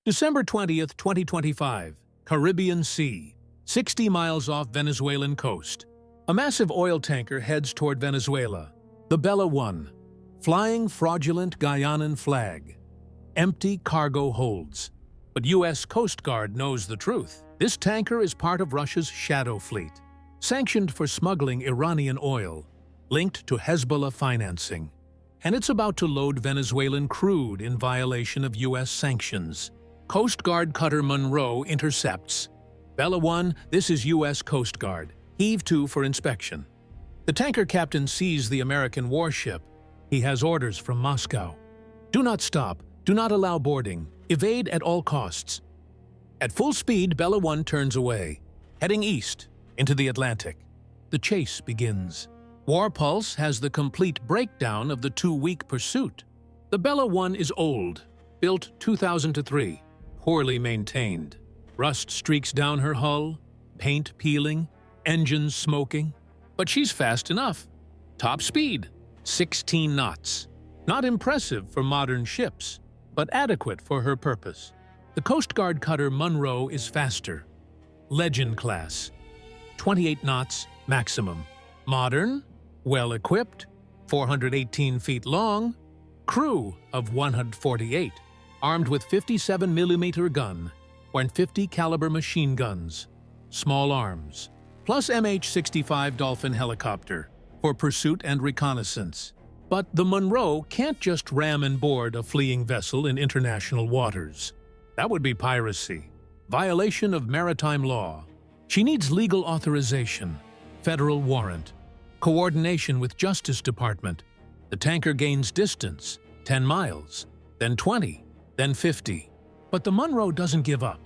December 20th, 2025, Caribbean Sea, 60 miles off Venezuelan coast. A massive oil tanker heads toward Venezuela. The Bella 1, flying fraudulent Guyanan flag. Empty cargo holds. But U.S. Coast Guard knows the truth. This tanker is part of Russia's shadow fleet, sanctioned for smuggling Iranian oil, linked to Hezbollah financing. And it's about to load Venezuelan crude in violation of U.S. sanctions. Coast Guard cutter Munro intercepts. Bella 1, this is U.S. Coast Guard. Heave to for inspection. The tanker captain sees the American warship. He has orders from Moscow. Do not stop. Do not allow boarding. Evade at all costs. At full speed, Bella 1 turns away, heading east into the Atlantic. The chase begins. War Pulse has the complete breakdown of the two-week pursuit. The Bella 1 is old, built 2003, poorly maintained. Rust streaks down her hull, paint peeling, engines smoking. But she's fast enough. Top speed, 16 knots. Not impressive for modern ships, but adequate for her purpose. The Coast Guard cutter Munro is faster. Legend class, 28 knots maximum. Modern, well-equipped, 418 feet long, crew of 148, armed with 57mm gun and 50 caliber machine guns, small arms, plus MH-65 Dolphin helicopter for pursuit and reconnaissance. But the Munro can't just ram and board a fleeing vessel in international waters. That would be piracy, violation of maritime law. She needs legal authorization, federal warrant, coordination with Justice Department. The tanker gains distance, 10 miles, then 20, then 50. But the Munro doesn't give up.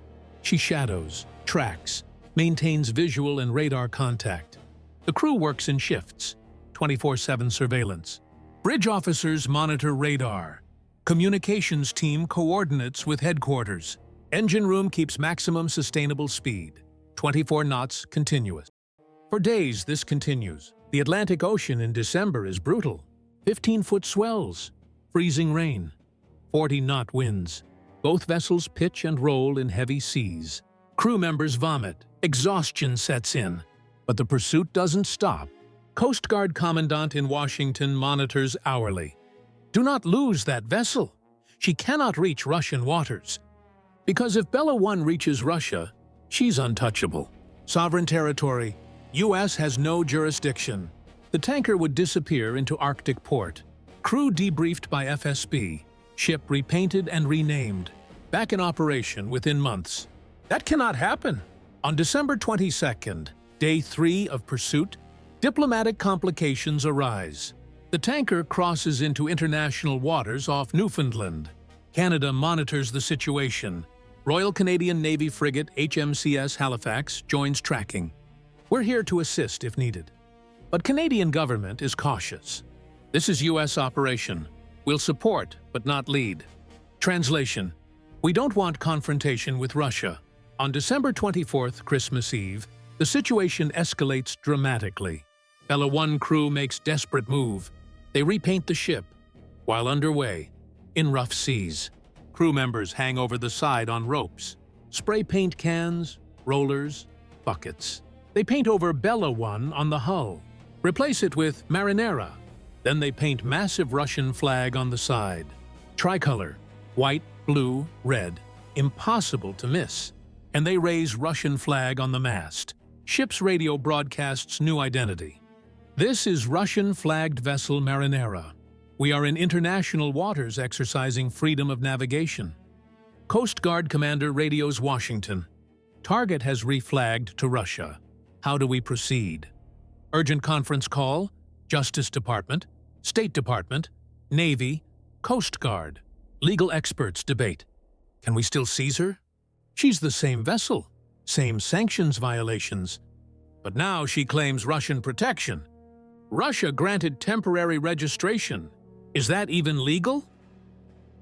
She shadows, tracks, maintains visual and radar contact. The crew works in shifts, 24/7 surveillance. Bridge officers monitor radar. Communications team coordinates with headquarters. Engine room keeps maximum sustainable speed, 24 knots continuous. For days, this continues. The Atlantic Ocean in December is brutal. 15-foot swells, freezing rain, 40-knot winds. Both vessels pitch and roll in heavy seas. Crew members vomit. Exhaustion sets in. But the pursuit doesn't stop. Coast Guard Commandant in Washington monitors hourly. Do not lose that vessel. She cannot reach Russian waters. Because if Bella 1 reaches Russia, she's untouchable. Sovereign territory. U.S. has no jurisdiction. The tanker would disappear into Arctic port. Crew debriefed by FSB. Ship repainted and renamed. Back in operation within months. That cannot happen. On December 22nd, day 3 of pursuit, diplomatic complications arise. The tanker crosses into international waters off Newfoundland. Canada monitors the situation. Royal Canadian Navy frigate HMCS Halifax joins tracking. We're here to assist if needed. But Canadian government is cautious. This is U.S. operation. We'll support, but not lead. Translation: we don't want confrontation with Russia. On December 24th, Christmas Eve, the situation escalates dramatically. Bella 1 crew makes desperate move. They repaint the ship. While underway, in rough seas, crew members hang over the side on ropes. Spray paint cans, rollers, buckets. They paint over Bella 1 on the hull. Replace it with Marinera. Then they paint massive Russian flag on the side. Tricolor, white, blue, red, impossible to miss. And they raise Russian flag on the mast. Ship's radio broadcasts new identity. This is Russian-flagged vessel Marinera. We are in international waters exercising freedom of navigation. Coast Guard Commander radios Washington. Target has reflagged to Russia. How do we proceed? Urgent conference call. Justice Department, State Department, Navy, Coast Guard. Legal experts debate. Can we still seize her? She's the same vessel, same sanctions violations. But now she claims Russian protection. Russia granted temporary registration. Is that even legal?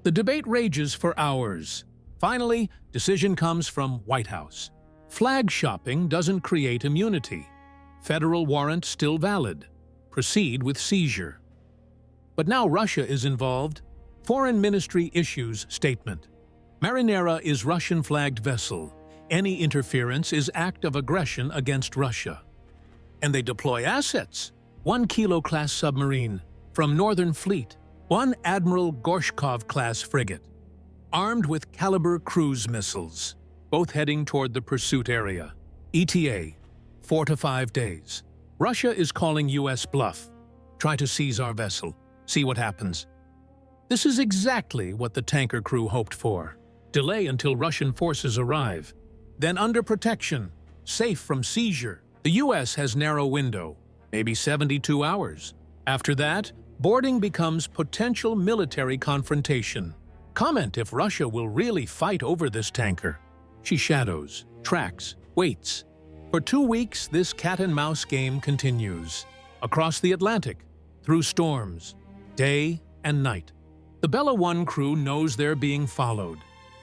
The debate rages for hours. Finally, decision comes from White House. Flag shopping doesn't create immunity. Federal warrant still valid. Proceed with seizure. But now Russia is involved. Foreign Ministry issues statement. Marinera is Russian-flagged vessel. Any interference is act of aggression against Russia. And they deploy assets. 1 Kilo-class submarine from Northern Fleet, 1 Admiral Gorshkov-class frigate, armed with Caliber cruise missiles, both heading toward the pursuit area. ETA, 4 to 5 days. Russia is calling U.S. bluff. Try to seize our vessel. See what happens. This is exactly what the tanker crew hoped for. Delay until Russian forces arrive. Then under protection, safe from seizure. The U.S. has narrow window, maybe 72 hours. After that, boarding becomes potential military confrontation. Comment if Russia will really fight over this tanker. She shadows, tracks, waits. For 2 weeks, this cat-and-mouse game continues. Across the Atlantic, through storms, day and night. The Bella 1 crew knows they're being followed.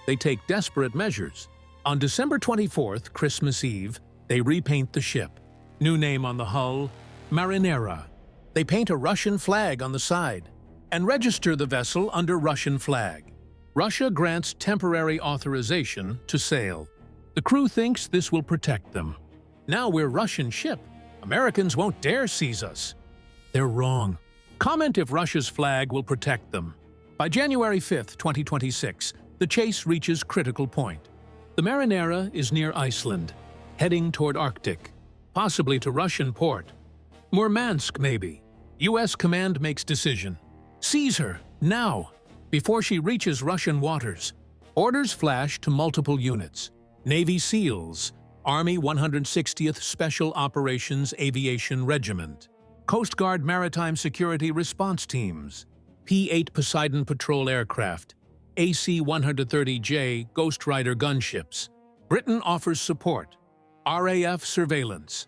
They take desperate measures. On December 24th, Christmas Eve, they repaint the ship. New name on the hull, Marinera. They paint a Russian flag on the side and register the vessel under Russian flag. Russia grants temporary authorization to sail. The crew thinks this will protect them. Now we're Russian ship. Americans won't dare seize us. They're wrong. Comment if Russia's flag will protect them. By January 5th, 2026, the chase reaches critical point. The Marinera is near Iceland, heading toward Arctic, possibly to Russian port. Murmansk, maybe. U.S. command makes decision. Seize her, now, before she reaches Russian waters. Orders flash to multiple units. Navy SEALs, Army 160th Special Operations Aviation Regiment, Coast Guard Maritime Security Response Teams, P-8 Poseidon Patrol Aircraft, AC-130J Ghost Rider gunships. Britain offers support. RAF Surveillance,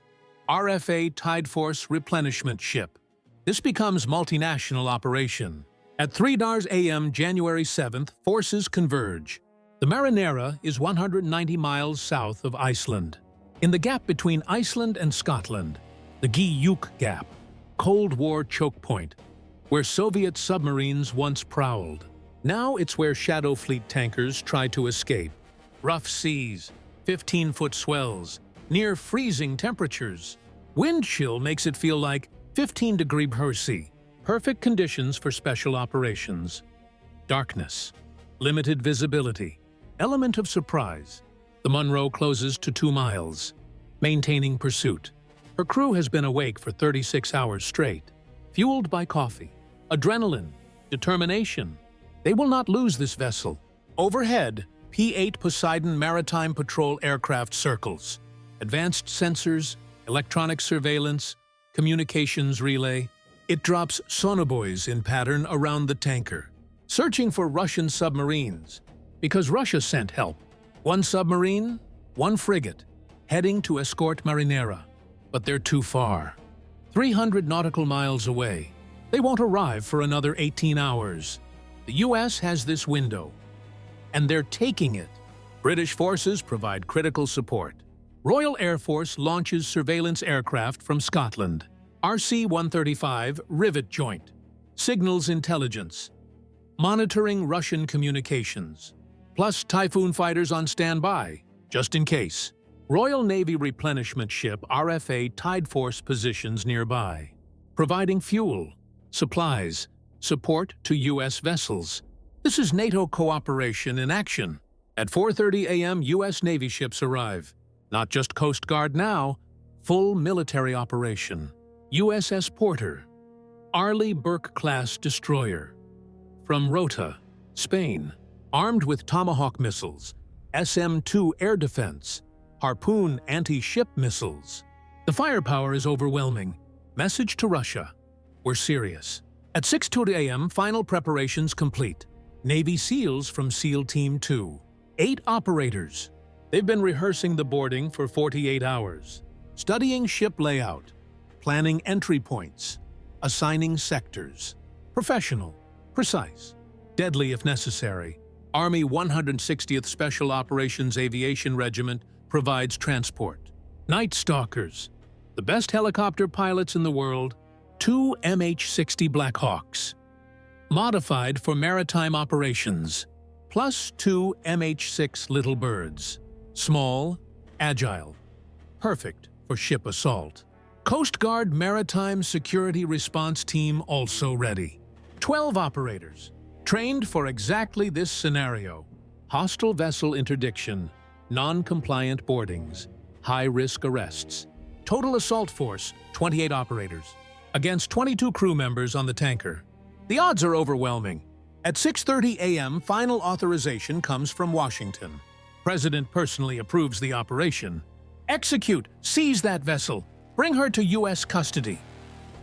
RFA Tide Force Replenishment Ship. This becomes multinational operation. At 3 a.m. January 7th, forces converge. The Marinera is 190 miles south of Iceland. In the gap between Iceland and Scotland, the Guyuk Gap, Cold War choke point, where Soviet submarines once prowled. Now it's where Shadow Fleet tankers try to escape. Rough seas, 15-foot swells, near freezing temperatures. Wind chill makes it feel like 15-degree Hershey. Perfect conditions for special operations. Darkness, limited visibility, element of surprise. The Munro closes to 2 miles, maintaining pursuit. Her crew has been awake for 36 hours straight, fueled by coffee, adrenaline, determination. They will not lose this vessel. Overhead, P-8 Poseidon Maritime Patrol aircraft circles. Advanced sensors, electronic surveillance, communications relay. It drops sonobuoys in pattern around the tanker, searching for Russian submarines, because Russia sent help. 1 submarine, 1 frigate, heading to escort Marinera. But they're too far. 300 nautical miles away. They won't arrive for another 18 hours. The U.S. has this window, and they're taking it. British forces provide critical support. Royal Air Force launches surveillance aircraft from Scotland. RC-135 Rivet Joint. Signals intelligence. Monitoring Russian communications. Plus Typhoon fighters on standby, just in case. Royal Navy replenishment ship RFA Tide Force positions nearby, providing fuel, supplies, support to U.S. vessels. This is NATO cooperation in action. At 4:30 a.m., U.S. Navy ships arrive. Not just Coast Guard now, full military operation. USS Porter, Arleigh Burke-class destroyer. From Rota, Spain, armed with Tomahawk missiles, SM-2 air defense, Harpoon anti-ship missiles. The firepower is overwhelming. Message to Russia: we're serious. At 6:20 a.m., final preparations complete. Navy SEALs from SEAL Team 2. 8 operators. They've been rehearsing the boarding for 48 hours, studying ship layout, planning entry points, assigning sectors. Professional, precise, deadly if necessary. Army 160th Special Operations Aviation Regiment provides transport. Night Stalkers, the best helicopter pilots in the world, 2 MH-60 Black Hawks. Modified for maritime operations. plus 2 MH-6 Little Birds. Small, agile, perfect for ship assault. Coast Guard Maritime Security Response Team also ready. 12 operators, trained for exactly this scenario. Hostile vessel interdiction, non-compliant boardings, high-risk arrests. Total assault force, 28 operators, against 22 crew members on the tanker. The odds are overwhelming. At 6:30 a.m., final authorization comes from Washington. President personally approves the operation. Execute, seize that vessel, bring her to U.S. custody.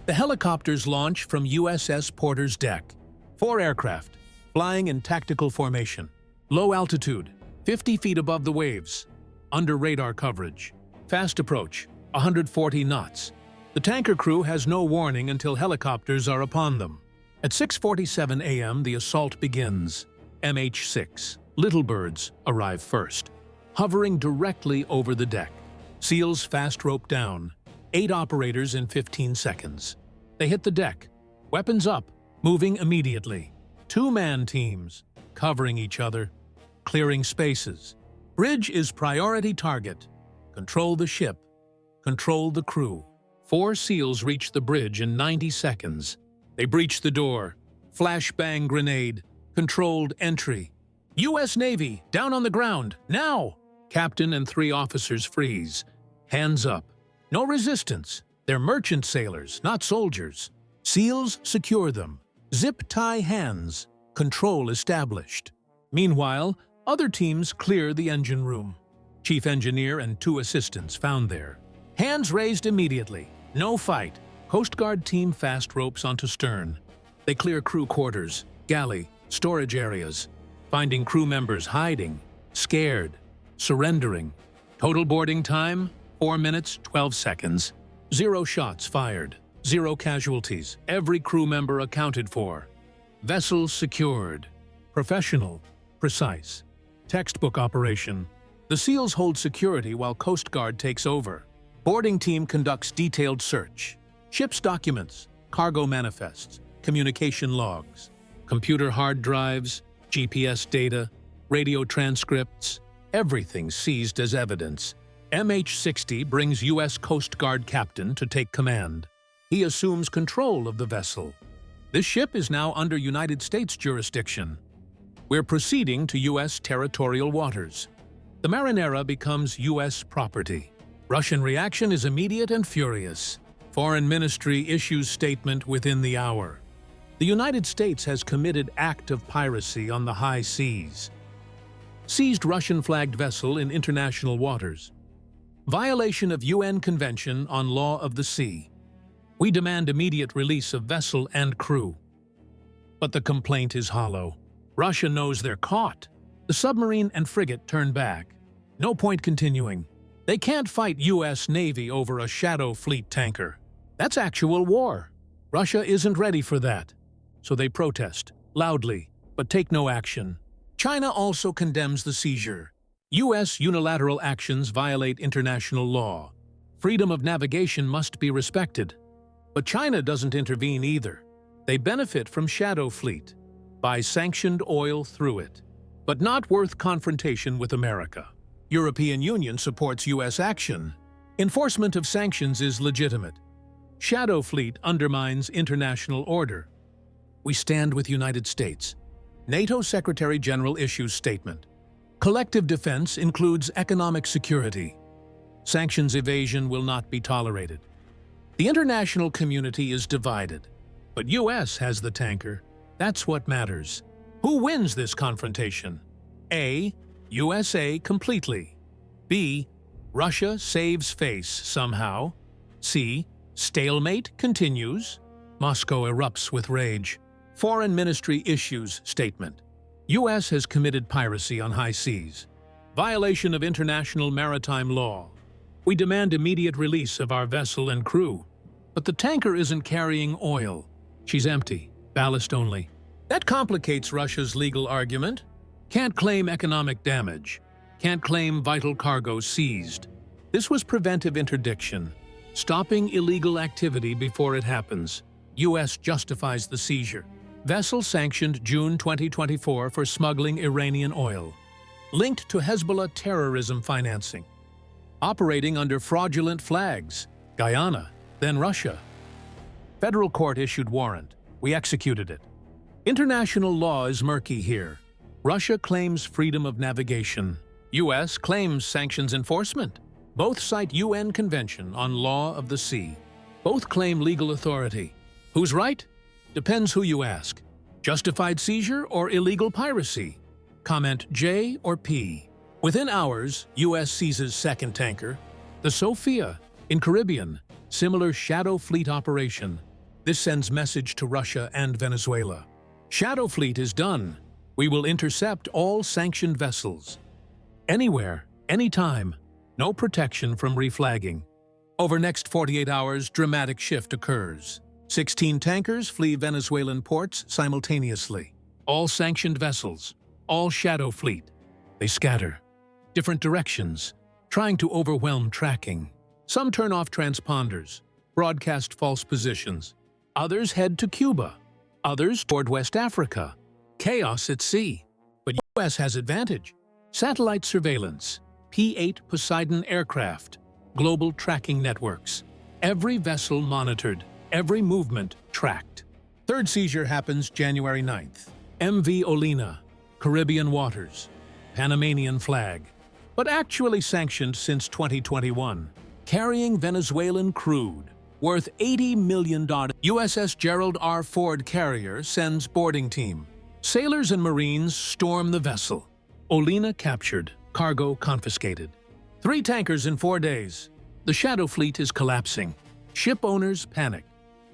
The helicopters launch from USS Porter's deck. 4 aircraft, flying in tactical formation. Low altitude, 50 feet above the waves. Under radar coverage. Fast approach, 140 knots. The tanker crew has no warning until helicopters are upon them. At 6:47 a.m., the assault begins. MH-6 Little Birds arrive first, hovering directly over the deck. SEALs fast rope down. 8 operators in 15 seconds. They hit the deck, weapons up, moving immediately. 2-man teams, covering each other, clearing spaces. Bridge is priority target. Control the ship. Control the crew. 4 SEALs reach the bridge in 90 seconds. They breach the door. Flashbang grenade. Controlled entry. U.S. Navy, down on the ground, now! Captain and 3 officers freeze. Hands up. No resistance. They're merchant sailors, not soldiers. SEALs secure them. Zip tie hands. Control established. Meanwhile, other teams clear the engine room. Chief engineer and 2 assistants found there. Hands raised immediately. No fight. Coast Guard team fast ropes onto stern. They clear crew quarters, galley, storage areas, finding crew members hiding, scared, surrendering. Total boarding time, 4 minutes, 12 seconds. 0 shots fired, 0 casualties, every crew member accounted for. Vessel secured. Professional, precise. Textbook operation. The SEALs hold security while Coast Guard takes over. Boarding team conducts detailed search. Ship's documents, cargo manifests, communication logs, computer hard drives, GPS data, radio transcripts, everything seized as evidence. MH-60 brings U.S. Coast Guard captain to take command. He assumes control of the vessel. This ship is now under United States jurisdiction. We're proceeding to U.S. territorial waters. The Marinera becomes U.S. property. Russian reaction is immediate and furious. Foreign Ministry issues statement within the hour. The United States has committed act of piracy on the high seas. Seized Russian-flagged vessel in international waters. Violation of UN Convention on Law of the Sea. We demand immediate release of vessel and crew. But the complaint is hollow. Russia knows they're caught. The submarine and frigate turn back. No point continuing. They can't fight U.S. Navy over a shadow fleet tanker. That's actual war. Russia isn't ready for that. So they protest, loudly, but take no action. China also condemns the seizure. U.S. unilateral actions violate international law. Freedom of navigation must be respected. But China doesn't intervene either. They benefit from shadow fleet, buy sanctioned oil through it, but not worth confrontation with America. European Union supports U.S. action. Enforcement of sanctions is legitimate. Shadow fleet undermines international order. We stand with United States. NATO Secretary General issues statement. Collective defense includes economic security. Sanctions evasion will not be tolerated. The international community is divided, but U.S. has the tanker. That's what matters. Who wins this confrontation? A. USA completely. B. Russia saves face somehow. C. Stalemate continues. Moscow erupts with rage. Foreign Ministry issues statement. U.S. has committed piracy on high seas. Violation of international maritime law. We demand immediate release of our vessel and crew. But the tanker isn't carrying oil. She's empty, ballast only. That complicates Russia's legal argument. Can't claim economic damage. Can't claim vital cargo seized. This was preventive interdiction, stopping illegal activity before it happens. U.S. justifies the seizure. Vessel sanctioned June 2024 for smuggling Iranian oil. Linked to Hezbollah terrorism financing. Operating under fraudulent flags. Guyana, then Russia. Federal court issued warrant. We executed it. International law is murky here. Russia claims freedom of navigation. U.S. claims sanctions enforcement. Both cite UN Convention on Law of the Sea. Both claim legal authority. Who's right? Depends who you ask. Justified seizure or illegal piracy? Comment J or P. Within hours, U.S. seizes second tanker, the Sophia, in Caribbean, similar shadow fleet operation. This sends message to Russia and Venezuela. Shadow fleet is done. We will intercept all sanctioned vessels. Anywhere, anytime. No protection from reflagging. Over next 48 hours, dramatic shift occurs. 16 tankers flee Venezuelan ports simultaneously. All sanctioned vessels, all shadow fleet. They scatter. Different directions, trying to overwhelm tracking. Some turn off transponders, broadcast false positions. Others head to Cuba. Others toward West Africa. Chaos at sea. But U.S. has advantage. Satellite surveillance, P-8 Poseidon aircraft, global tracking networks. Every vessel monitored, every movement tracked. Third seizure happens January 9th. MV Olina, Caribbean waters, Panamanian flag, but actually sanctioned since 2021, carrying Venezuelan crude, worth $80 million. USS Gerald R. Ford carrier sends boarding team. Sailors and Marines storm the vessel. Olina captured, cargo confiscated. 3 tankers in 4 days. The shadow fleet is collapsing. Ship owners panic.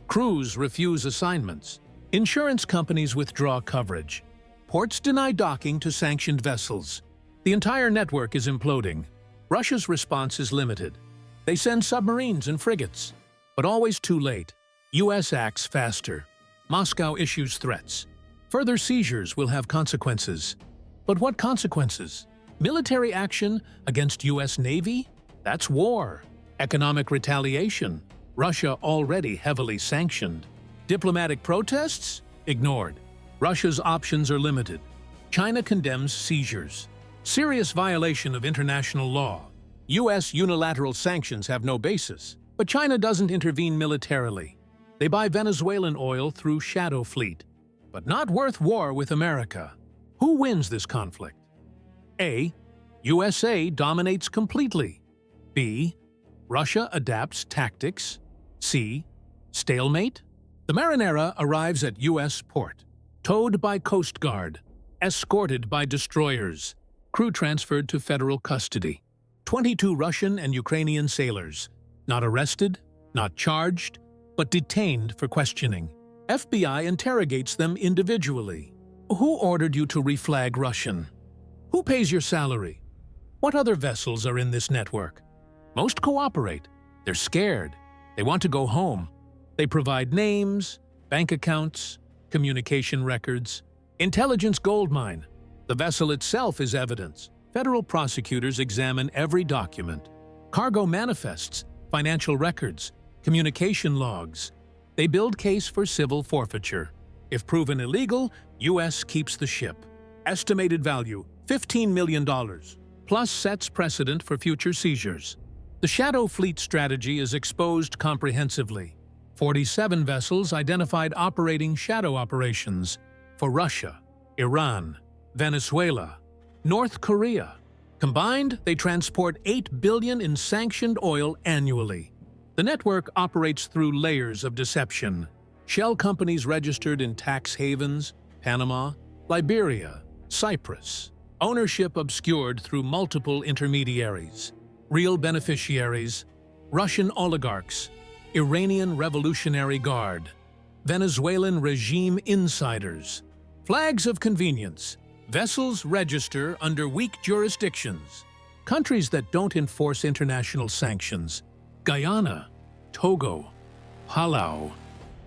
Crews refuse assignments. Insurance companies withdraw coverage. Ports deny docking to sanctioned vessels. The entire network is imploding. Russia's response is limited. They send submarines and frigates. But always too late. U.S. acts faster. Moscow issues threats. Further seizures will have consequences. But what consequences? Military action against U.S. Navy? That's war. Economic retaliation? Russia already heavily sanctioned. Diplomatic protests? Ignored. Russia's options are limited. China condemns seizures. Serious violation of international law. U.S. unilateral sanctions have no basis. But China doesn't intervene militarily. They buy Venezuelan oil through shadow fleet. But not worth war with America. Who wins this conflict? A. USA dominates completely. B. Russia adapts tactics. C. Stalemate. The Marinera arrives at U.S. port, towed by Coast Guard, escorted by destroyers, crew transferred to federal custody. 22 Russian and Ukrainian sailors, not arrested, not charged, but detained for questioning. FBI interrogates them individually. Who ordered you to reflag Russian? Who pays your salary? What other vessels are in this network? Most cooperate. They're scared. They want to go home. They provide names, bank accounts, communication records. Intelligence goldmine. The vessel itself is evidence. Federal prosecutors examine every document. Cargo manifests, financial records, communication logs. They build case for civil forfeiture. If proven illegal, U.S. keeps the ship. Estimated value, $15 million, plus sets precedent for future seizures. The shadow fleet strategy is exposed comprehensively. 47 vessels identified operating shadow operations for Russia, Iran, Venezuela, North Korea. Combined, they transport $8 billion in sanctioned oil annually. The network operates through layers of deception. Shell companies registered in tax havens, Panama, Liberia, Cyprus. Ownership obscured through multiple intermediaries. Real beneficiaries, Russian oligarchs, Iranian Revolutionary Guard, Venezuelan regime insiders. Flags of convenience. Vessels register under weak jurisdictions. Countries that don't enforce international sanctions. Guyana, Togo, Palau.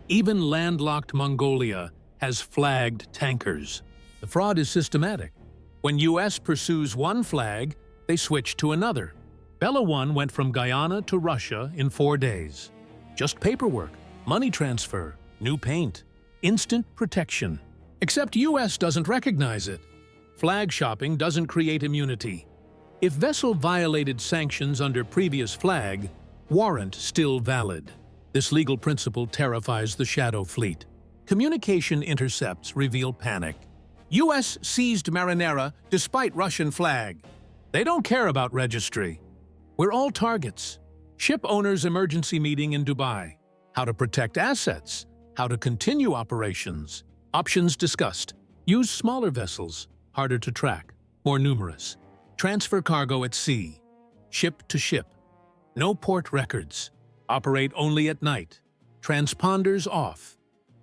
Even landlocked Mongolia has flagged tankers. The fraud is systematic. When U.S. pursues one flag, they switch to another. Bella 1 went from Guyana to Russia in 4 days. Just paperwork, money transfer, new paint. instant protection. Except US doesn't recognize it. Flag shopping doesn't create immunity. If vessel violated sanctions under previous flag, warrant still valid. This legal principle terrifies the shadow fleet. Communication intercepts reveal panic. US seized Marinera despite Russian flag. They don't care about registry. We're all targets. Ship owners' emergency meeting in Dubai. How to protect assets. How to continue operations. Options discussed. Use smaller vessels, harder to track, more numerous. Transfer cargo at sea. Ship to ship. No port records. Operate only at night. Transponders off.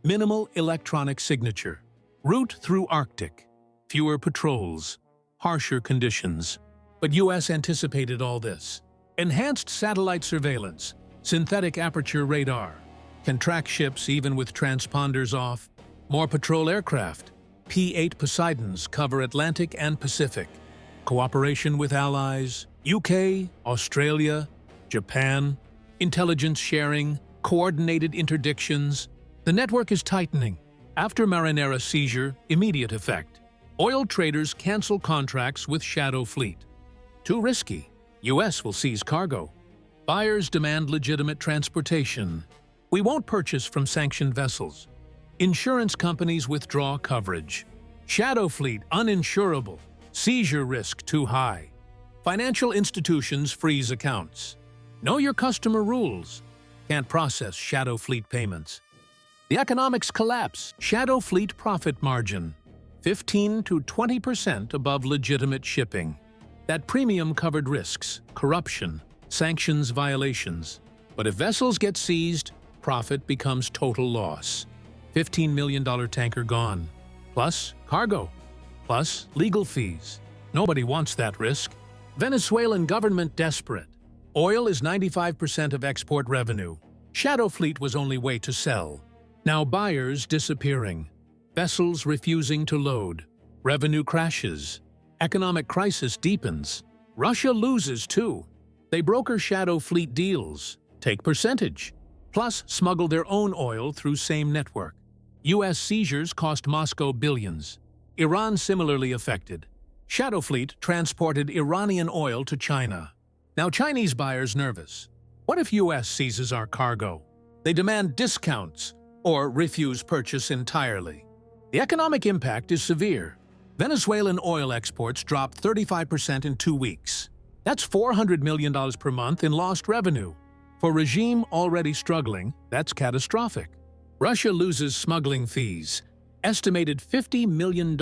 Minimal electronic signature. Route through Arctic. Fewer patrols. Harsher conditions. But US anticipated all this. Enhanced satellite surveillance. Synthetic aperture radar. Can track ships even with transponders off. More patrol aircraft. P-8 Poseidons cover Atlantic and Pacific. Cooperation with allies. UK, Australia, Japan. Intelligence sharing. Coordinated interdictions. The network is tightening. After Marinera seizure, immediate effect. Oil traders cancel contracts with shadow fleet. Too risky. US will seize cargo. Buyers demand legitimate transportation. We won't purchase from sanctioned vessels. Insurance companies withdraw coverage. Shadow fleet uninsurable. Seizure risk too high. Financial institutions freeze accounts. Know your customer rules. Can't process shadow fleet payments. The economics collapse. Shadow fleet profit margin. 15 to 20% above legitimate shipping. That premium covered risks, corruption, sanctions violations. But if vessels get seized, profit becomes total loss. $15 million tanker gone. Plus cargo. Plus legal fees. Nobody wants that risk. Venezuelan government desperate. Oil is 95% of export revenue. Shadow fleet was only way to sell. Now buyers disappearing. Vessels refusing to load. Revenue crashes. Economic crisis deepens. Russia loses too. They broker shadow fleet deals. Take percentage. Plus smuggle their own oil through same network. US seizures cost Moscow billions. Iran similarly affected. Shadow fleet transported Iranian oil to China. Now Chinese buyers nervous. What if US seizes our cargo? They demand discounts or refuse purchase entirely. The economic impact is severe. Venezuelan oil exports dropped 35% in 2 weeks. That's $400 million per month in lost revenue. For regime already struggling, that's catastrophic. Russia loses smuggling fees, estimated $50 million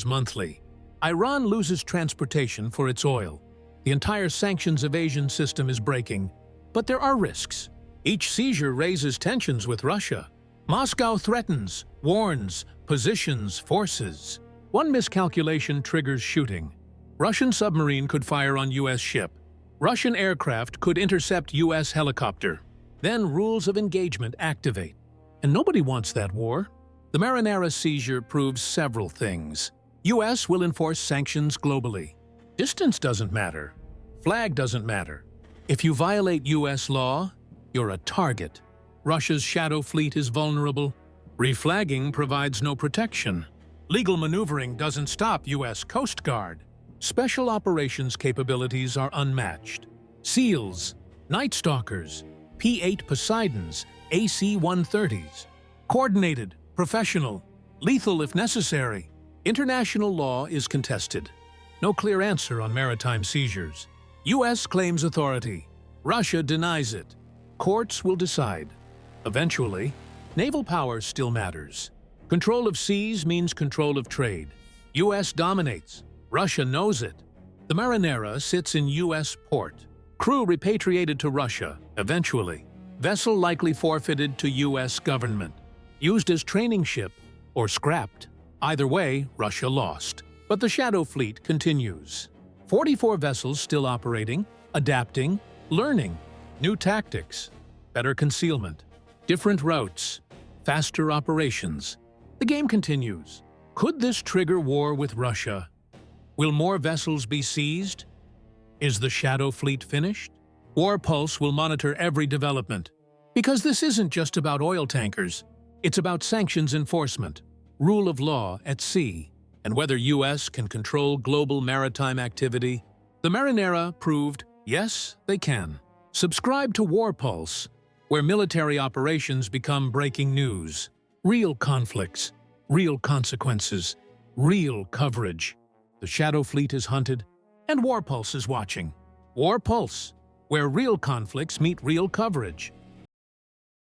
monthly. Iran loses transportation for its oil. The entire sanctions evasion system is breaking, but there are risks. Each seizure raises tensions with Russia. Moscow threatens, warns, positions forces. One miscalculation triggers shooting. Russian submarine could fire on US ship. Russian aircraft could intercept US helicopter. Then rules of engagement activate. And nobody wants that war. The Marinera seizure proves several things. US will enforce sanctions globally. Distance doesn't matter. Flag doesn't matter. If you violate US law, you're a target. Russia's shadow fleet is vulnerable. Reflagging provides no protection. Legal maneuvering doesn't stop US Coast Guard. Special operations capabilities are unmatched. SEALs, Night Stalkers, P-8 Poseidons, AC-130s. Coordinated, professional, lethal if necessary. International law is contested. No clear answer on maritime seizures. US claims authority. Russia denies it. Courts will decide. Eventually, naval power still matters. Control of seas means control of trade. US dominates. Russia knows it. The Marinera sits in US port. Crew repatriated to Russia, eventually. Vessel likely forfeited to US government. Used as training ship or scrapped. Either way, Russia lost. But the shadow fleet continues. 44 vessels still operating, adapting, learning. New tactics, better concealment, different routes, faster operations. The game continues. Could this trigger war with Russia? Will more vessels be seized? Is the shadow fleet finished? War Pulse will monitor every development. Because this isn't just about oil tankers. It's about sanctions enforcement, rule of law at sea, and whether U.S. can control global maritime activity. The Marinera proved, yes, they can. Subscribe to War Pulse, where military operations become breaking news. Real conflicts, real consequences, real coverage. The Shadow Fleet is hunted, and War Pulse is watching. War Pulse, where real conflicts meet real coverage.